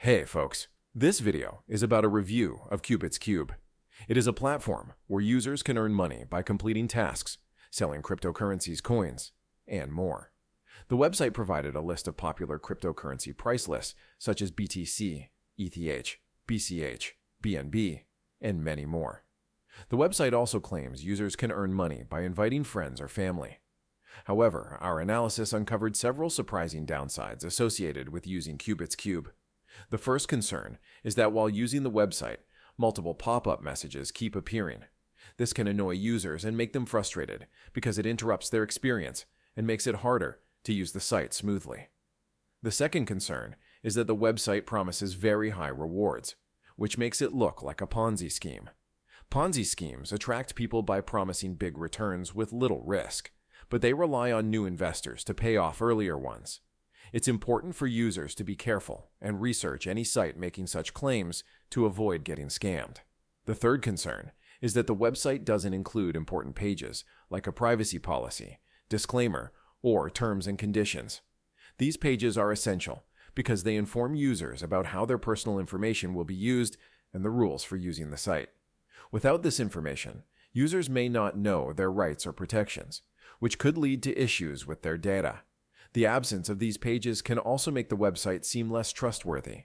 Hey folks, this video is about a review of Qubits Cube. It is a platform where users can earn money by completing tasks, selling cryptocurrencies, coins, and more. The website provided a list of popular cryptocurrency price lists such as BTC, ETH, BCH, BNB, and many more. The website also claims users can earn money by inviting friends or family. However, our analysis uncovered several surprising downsides associated with using Qubits Cube. The first concern is that while using the website, multiple pop-up messages keep appearing. This can annoy users and make them frustrated because it interrupts their experience and makes it harder to use the site smoothly. The second concern is that the website promises very high rewards, which makes it look like a Ponzi scheme. Ponzi schemes attract people by promising big returns with little risk, but they rely on new investors to pay off earlier ones. It's important for users to be careful and research any site making such claims to avoid getting scammed. The third concern is that the website doesn't include important pages like a privacy policy, disclaimer, or terms and conditions. These pages are essential because they inform users about how their personal information will be used and the rules for using the site. Without this information, users may not know their rights or protections, which could lead to issues with their data. The absence of these pages can also make the website seem less trustworthy.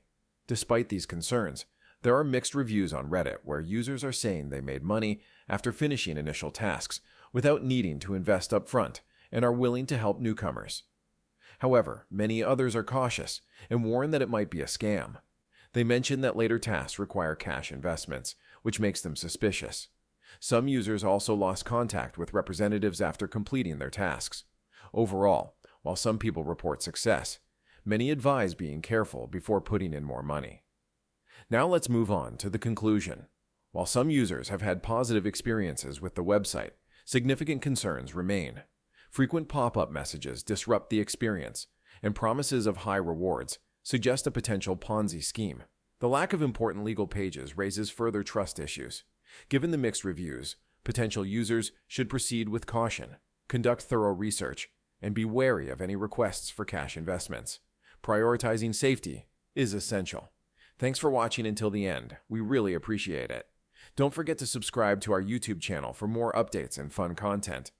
Despite these concerns, there are mixed reviews on Reddit where users are saying they made money after finishing initial tasks without needing to invest up front and are willing to help newcomers. However, many others are cautious and warn that it might be a scam. They mention that later tasks require cash investments, which makes them suspicious. Some users also lost contact with representatives after completing their tasks. Overall, while some people report success, many advise being careful before putting in more money. Now let's move on to the conclusion. While some users have had positive experiences with the website, significant concerns remain. Frequent pop-up messages disrupt the experience, and promises of high rewards suggest a potential Ponzi scheme. The lack of important legal pages raises further trust issues. Given the mixed reviews, potential users should proceed with caution, conduct thorough research, and be wary of any requests for cash investments. Prioritizing safety is essential. Thanks for watching until the end. We really appreciate it. Don't forget to subscribe to our YouTube channel for more updates and fun content.